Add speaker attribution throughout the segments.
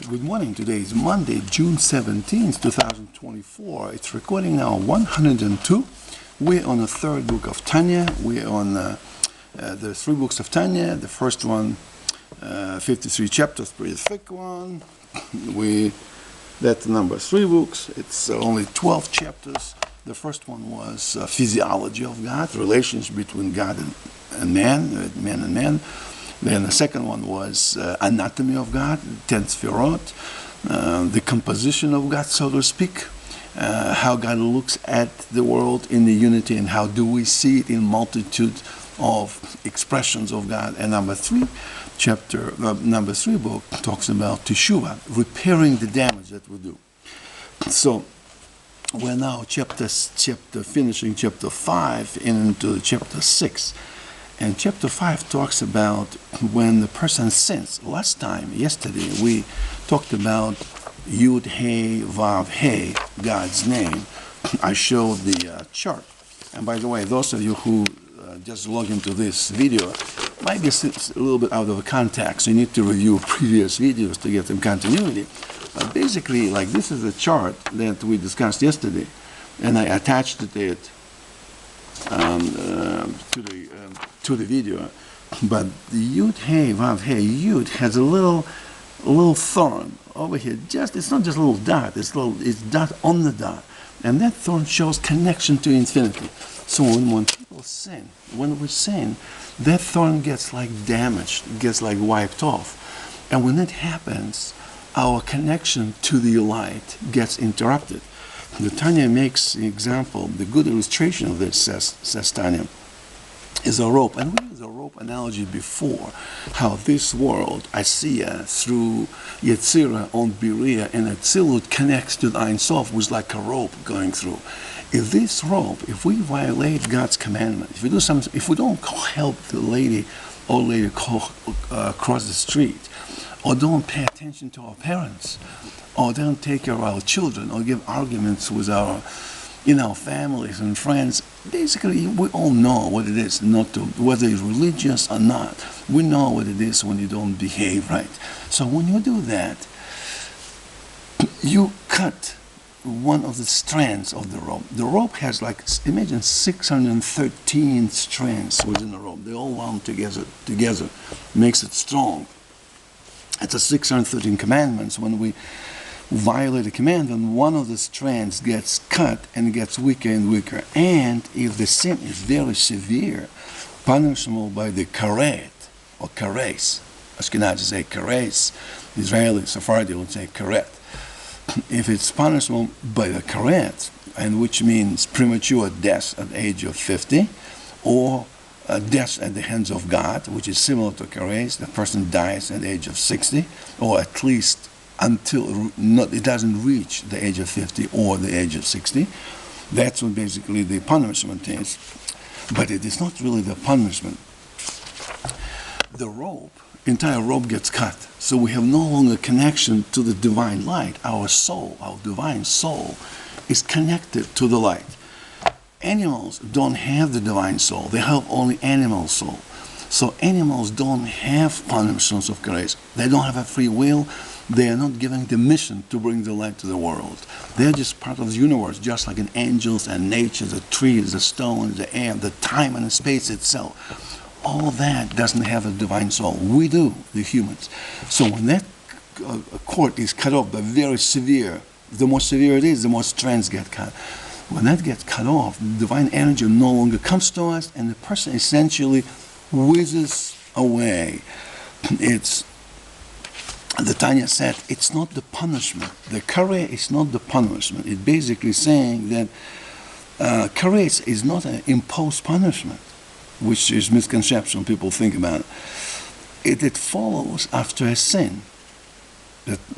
Speaker 1: Good morning. Today is Monday, June 17th, 2024. It's recording now 102. We're on the third book of Tanya. We're on the three books of Tanya. The first one, 53 chapters, pretty thick one. That's the number 3 books. It's only 12 chapters. The first one was physiology of God, relations between God and man, man and man. Then the second one was anatomy of God, 10 severot, the composition of God, so to speak, how God looks at the world in the unity and how do we see it in multitude of expressions of God. And number 3 book talks about teshuvah, repairing the damage that we do. So we're now finishing chapter 5 into chapter 6. And chapter 5 talks about when the person sins. Yesterday, we talked about Yud, He, Vav, He, God's name. I showed the chart. And by the way, those of you who just log into this video might be a little bit out of context. So you need to review previous videos to get some continuity. But basically, like this is a chart that we discussed yesterday. And I attached it to the video, but the Yud Hey Vav Hey Yud has a little thorn over here. It's not just a little dot. It's dot on the dot, and that thorn shows connection to infinity. So when people sin, when we sin, that thorn gets like damaged, gets like wiped off, and when that happens, our connection to the light gets interrupted. The Tanya makes an example. The good illustration of this, says Tanya, is a rope. And we used a rope analogy before, how this world, Asiya, through Yetzirah on Beriah and Atzilut connects to the Ein Sof, was like a rope going through. If we violate God's commandment, if we don't help the old lady cross the street, or don't pay attention to our parents, or don't take care of our children, or give arguments with our families and friends. Basically, we all know what it is not to, whether it's religious or not. We know what it is when you don't behave right. So when you do that, you cut one of the strands of the rope. The rope has imagine 613 strands within the rope. They all wound together, makes it strong. It's a 613 commandments. When we violate a commandment, one of the strands gets cut and gets weaker and weaker. And if the sin is very severe, punishable by the karet or kareis. Ashkenazi say kareis. Israeli, Sephardi would say karet. If it's punishable by the karet, and which means premature death at the age of 50, or death at the hands of God, which is similar to kareis, the person dies at the age of 60, or at least until it doesn't reach the age of 50 or the age of 60. That's what basically the punishment is. But it is not really the punishment. The entire rope gets cut. So we have no longer connection to the divine light. Our soul, our divine soul, is connected to the light. Animals don't have the divine soul. They have only animal soul. So animals don't have punishments of kareis. They don't have a free will. They are not given the mission to bring the light to the world. They're just part of the universe, just like in angels and nature, the trees, the stones, the air, the time and the space itself. All that doesn't have a divine soul. We do, the humans. So when that cord is cut off, but very severe, the more severe it is, the more strands get cut. When that gets cut off, divine energy no longer comes to us, and the person essentially whizzes away. The Tanya said, it's not the punishment. The kareis is not the punishment. It's basically saying that kareis is not an imposed punishment, which is misconception people think about it. It follows after a sin.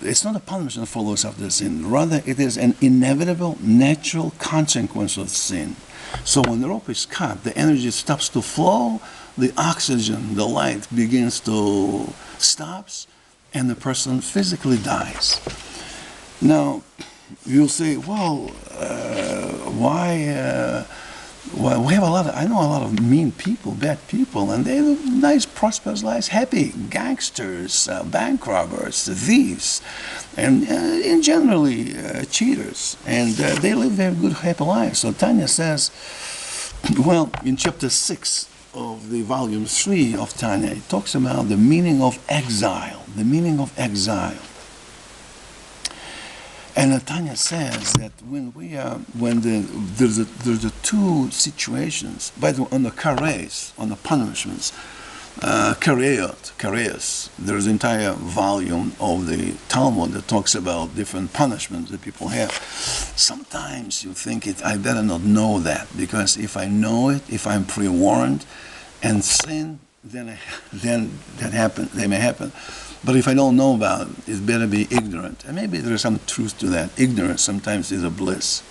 Speaker 1: It's not a punishment that follows after a sin. Rather, it is an inevitable, natural consequence of sin. So when the rope is cut, the energy stops to flow, the oxygen, the light begins to stops, and the person physically dies. Now, you'll say, well, why Well, we have I know a lot of mean people, bad people, and they live nice, prosperous lives, happy. Gangsters, bank robbers, thieves, and in generally cheaters. And they live their good, happy lives. So Tanya says, well, in chapter 6 of the volume 3 of Tanya, it talks about the meaning of exile, the meaning of exile. And Tanya says that there's the two situations, by the way, on the kareis, on the punishments, kareis, there's an entire volume of the Talmud that talks about different punishments that people have. Sometimes you think I better not know that, because if I know it, if I'm pre-warned and sin, then they may happen. But if I don't know about it, it's better be ignorant. And maybe there's some truth to that. Ignorance sometimes is a bliss.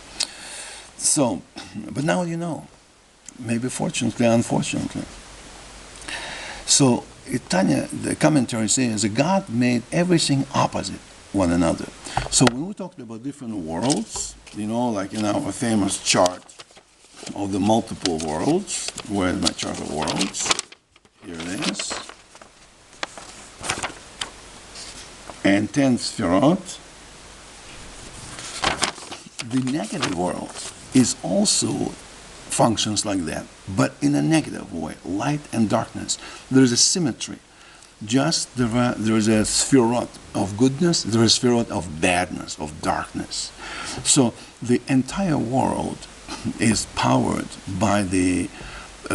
Speaker 1: So, but now you know. Maybe fortunately, unfortunately. So, Tanya, the commentary says that God made everything opposite one another. So when we talked about different worlds, like in our famous chart of the multiple worlds, where's my chart of worlds? Here it is. And 10 Sefirot, the negative world is also functions like that, but in a negative way, light and darkness. There is a symmetry. Just there is a Sefirot of goodness, there is a Sefirot of badness, of darkness. So the entire world is powered by the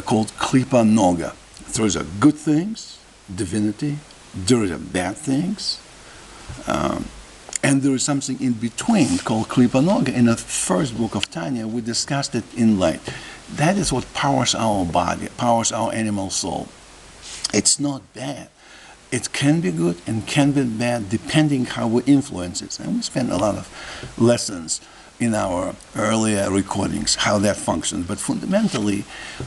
Speaker 1: called Klipa Noga. There is a good things, divinity, there is a bad things, and there is something in between called Klipa Noga. In the first book of Tanya, we discussed it in length. That is what powers our body, powers our animal soul. It's not bad. It can be good and can be bad depending how we influence it. And we spent a lot of lessons in our earlier recordings how that functions. But fundamentally,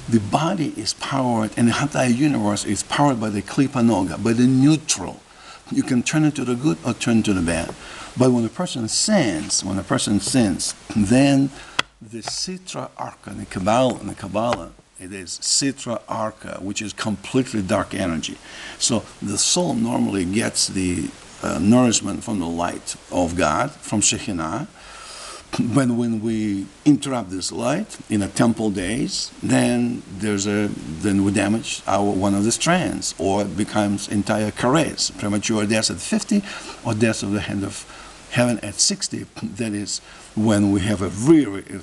Speaker 1: the body is powered, and the entire universe is powered by the Klipa Noga, by the neutral. You can turn it to the good or turn it to the bad. But when a person sins, then the Sitra Arka, in the Kabbalah, it is Sitra Arka, which is completely dark energy. So the soul normally gets the nourishment from the light of God, from Shekhinah. But when we interrupt this light in the temple days, then we damage one of the strands, or it becomes entire kareis, premature death at 50, or death of the hand of heaven at 60. That is when we have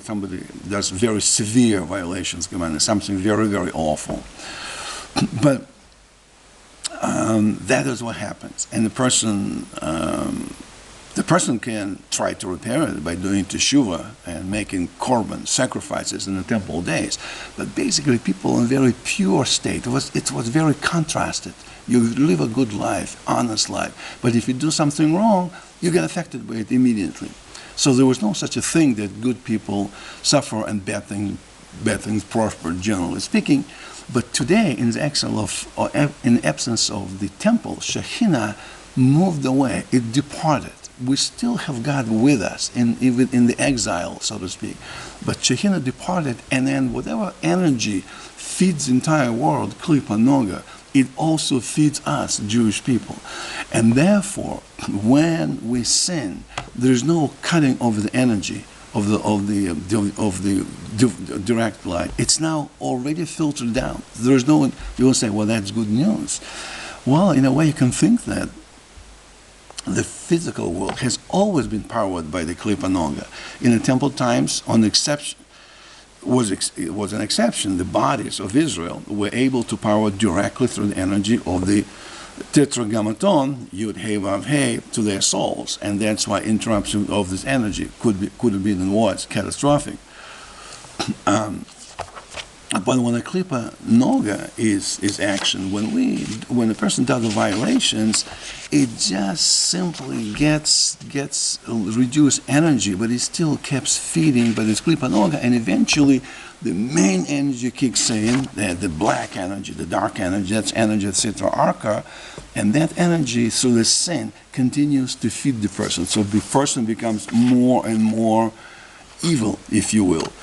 Speaker 1: somebody does very severe violations, something very, very awful. But that is what happens, and the person can try to repair it by doing teshuvah and making korban, sacrifices in the temple days. But basically, people in a very pure state. It was very contrasted. You live a good life, honest life. But if you do something wrong, you get affected by it immediately. So there was no such a thing that good people suffer and bad things prosper, generally speaking. But today, in the exile in the absence of the temple, Shekhinah moved away. It departed. We still have God with us, even in the exile, so to speak. But Shekhinah departed, and then whatever energy feeds the entire world, Klipa Noga, it also feeds us, Jewish people. And therefore, when we sin, there's no cutting of the energy of the direct light. It's now already filtered down. There's no one. You will say, well, that's good news. Well, in a way, you can think that the physical world has always been powered by the Klipa Noga. In the temple times, it was an exception. The bodies of Israel were able to power directly through the energy of the Tetragrammaton, Yud Hey Vav Hey, to their souls, and that's why interruption of this energy could have been and was catastrophic. But when a Klipa Noga is action, when a person does the violations, it just simply gets reduced energy, but it still keeps feeding by this Klipa Noga, and eventually the main energy kicks in, the black energy, the dark energy, that's energy of Sitra Arka, and that energy through the sin continues to feed the person. So the person becomes more and more evil, if you will.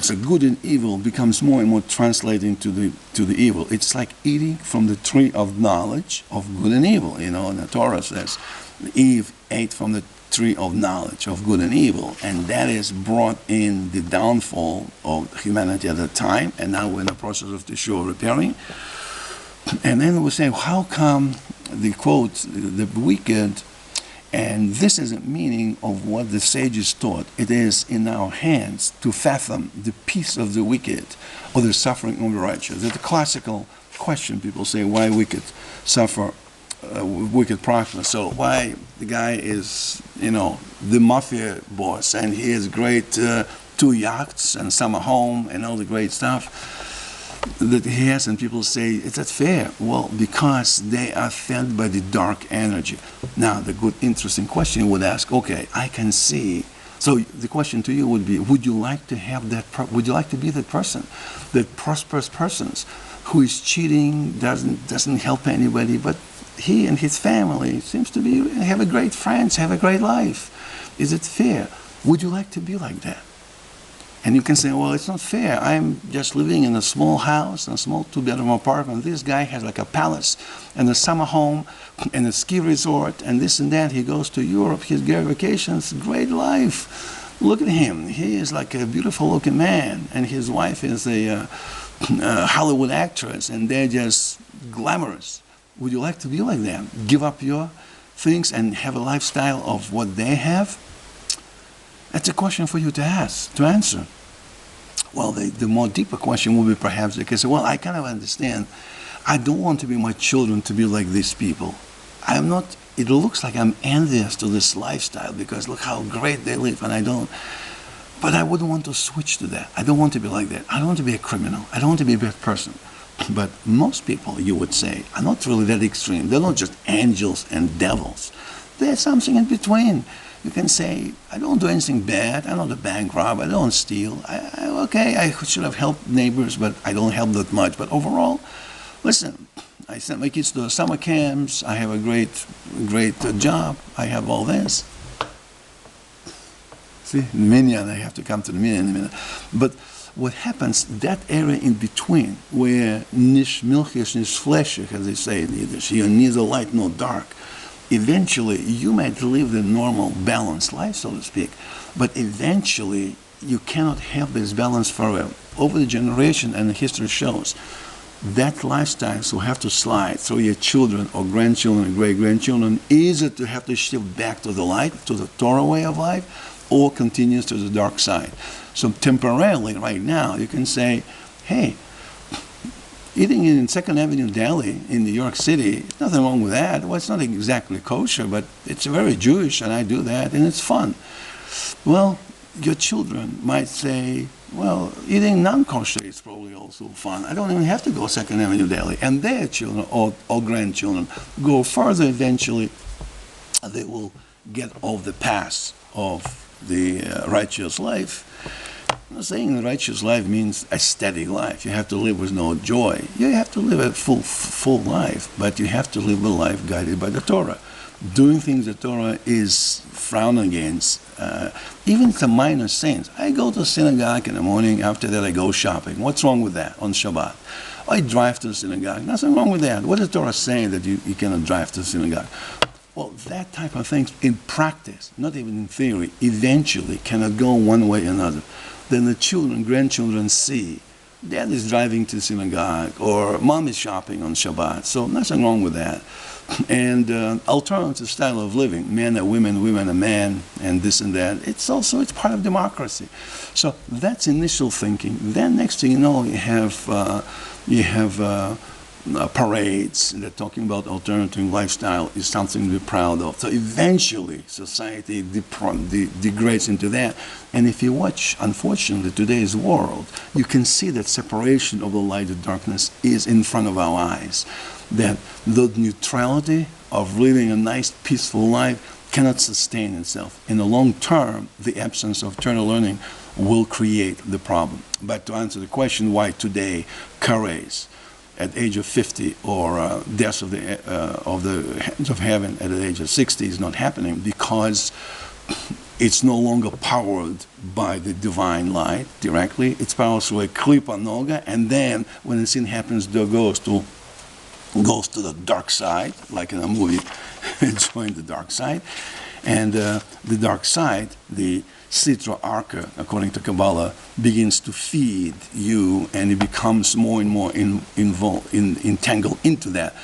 Speaker 1: so good and evil becomes more and more translating to the evil. It's like eating from the tree of knowledge of good and evil. You know, and the Torah says Eve ate from the tree of knowledge of good and evil, and that has brought in the downfall of humanity at the time, and now we're in the process of the show repairing. And then we say, how come the quote, the wicked, and this is a meaning of what the sages taught. It is in our hands to fathom the peace of the wicked or the suffering of the righteous. It's a classical question. People say, why wicked suffer, wicked prosper? So why the guy is, you know, the mafia boss, and he has great 2 yachts and summer home and all the great stuff that he has, and people say, is that fair? Well, because they are fed by the dark energy. Now, the good, interesting question would ask, okay, I can see. So the question to you would be, would you like to have that? Would you like to be that person, that prosperous person who is cheating, doesn't help anybody, but he and his family seems to be have a great friends, have a great life? Is it fair? Would you like to be like that? And you can say, well, it's not fair. I'm just living in a small house, in a small 2-bedroom apartment. This guy has like a palace and a summer home and a ski resort and this and that. He goes to Europe, his vacations, great life. Look at him. He is like a beautiful looking man, and his wife is a Hollywood actress, and they're just glamorous. Would you like to be like them? Give up your things and have a lifestyle of what they have? That's a question for you to ask, to answer. Well, the more deeper question will be perhaps they can say, well, I kind of understand. I don't want to be my children to be like these people. I'm not, it looks like I'm envious to this lifestyle because look how great they live and I don't. But I wouldn't want to switch to that. I don't want to be like that. I don't want to be a criminal. I don't want to be a bad person. But most people, you would say, are not really that extreme. They're not just angels and devils. There's something in between. You can say, I don't do anything bad. I'm not a bank robber. I don't steal. I should have helped neighbors, but I don't help that much. But overall, listen, I sent my kids to summer camps. I have a great job. I have all this. See, minyan, I have to come to the minyan in a minute. But what happens, that area in between, where nish milchish, nish fleshich, as they say in Yiddish, you're neither light nor dark, eventually you might live the normal balanced life, so to speak, but eventually you cannot have this balance forever. Over the generation, and the history shows, that lifestyle will have to slide through your children or grandchildren and great-grandchildren, either to have to shift back to the light, to the Torah way of life, or continues to the dark side. So temporarily, right now, you can say, hey, eating in 2nd Avenue Deli in New York City, nothing wrong with that. Well, it's not exactly kosher, but it's very Jewish, and I do that, and it's fun. Well, your children might say, well, eating non-kosher is probably also fun. I don't even have to go 2nd Avenue Deli. And their children or grandchildren go further eventually. They will get off the path of the righteous life. I'm not saying the righteous life means a steady life. You have to live with no joy. You have to live a full life, but you have to live a life guided by the Torah. Doing things the Torah is frowned against, even the minor sins. I go to synagogue in the morning, after that I go shopping. What's wrong with that on Shabbat? I drive to the synagogue. Nothing wrong with that. What is the Torah saying that you cannot drive to the synagogue? Well, that type of things in practice, not even in theory, eventually cannot go one way or another. Then the children, grandchildren see, dad is driving to synagogue or mom is shopping on Shabbat. So nothing wrong with that. And alternative style of living, men are women, women are men, and this and that. It's part of democracy. So that's initial thinking. Then next thing you know, you have parades that talking about alternative lifestyle is something to be proud of. So eventually society degrades into that. And if you watch, unfortunately, today's world, you can see that separation of the light and darkness is in front of our eyes. That the neutrality of living a nice, peaceful life cannot sustain itself. In the long term, the absence of eternal learning will create the problem. But to answer the question why today kareis at the age of 50 or death of the hands of heaven at the age of 60 is not happening, because it's no longer powered by the divine light directly. It's powered through a klipa noga, and then when the sin happens, it goes to the dark side, like in a movie, join the dark side. And the dark side, the Sitra Arca, according to Kabbalah, begins to feed you, and it becomes more and more entangled into that.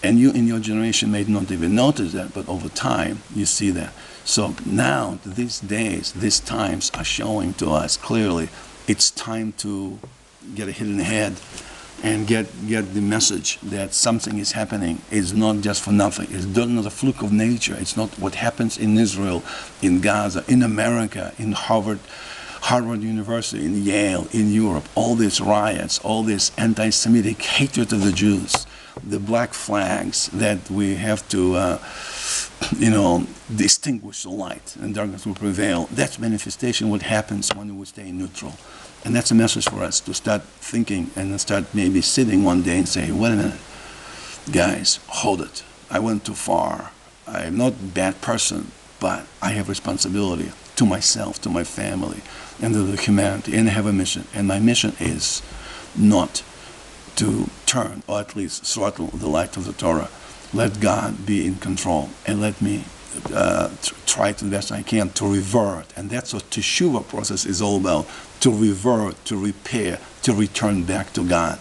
Speaker 1: And you in your generation may not even notice that, but over time you see that. So now, these days, these times are showing to us clearly it's time to get a hit in the head and get the message that something is happening. It's not just for nothing. It's not a fluke of nature. It's not what happens in Israel, in Gaza, in America, in Harvard University, in Yale, in Europe. All these riots, all this anti-Semitic hatred of the Jews, the black flags that we have to, distinguish the light, and darkness will prevail. That's manifestation what happens when we stay neutral. And that's a message for us to start thinking and start maybe sitting one day and say, wait a minute, guys, hold it. I went too far. I'm not a bad person, but I have responsibility to myself, to my family, and to the humanity, and I have a mission. And my mission is not to turn, or at least throttle the light of the Torah. Let God be in control, and let me try to the best I can to revert. And that's what Teshuvah process is all about, to revert, to repair, to return back to God.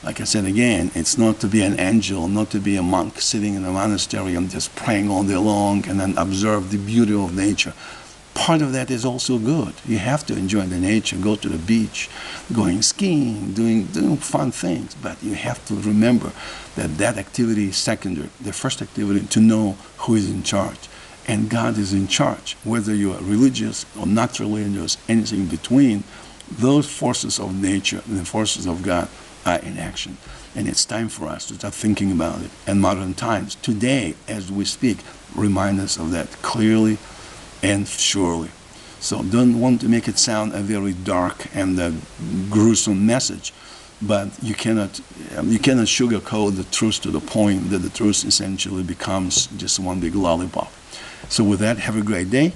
Speaker 1: Like I said again, it's not to be an angel, not to be a monk sitting in a monastery and just praying all day long and then observe the beauty of nature. Part of that is also good. You have to enjoy the nature, go to the beach, going skiing, doing fun things. But you have to remember that activity is secondary. The first activity, to know who is in charge. And God is in charge. Whether you are religious or not religious, anything in between, those forces of nature and the forces of God are in action. And it's time for us to start thinking about it. And modern times, today, as we speak, remind us of that clearly and surely. So don't want to make it sound a very dark and gruesome message, but you cannot sugarcoat the truth to the point that the truth essentially becomes just one big lollipop. So with that, have a great day.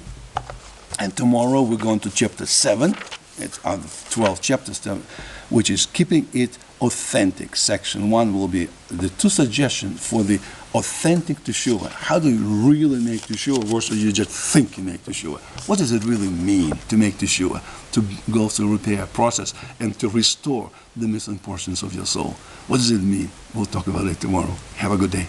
Speaker 1: And tomorrow we're going to chapter 7. It's out of 12 chapters, which is keeping it authentic. Section 1 will be the 2 suggestions for the authentic teshuvah. How do you really make teshuvah versus you just think you make teshuvah? What does it really mean to make teshuvah? To go through the repair process and to restore the missing portions of your soul. What does it mean? We'll talk about it tomorrow. Have a good day.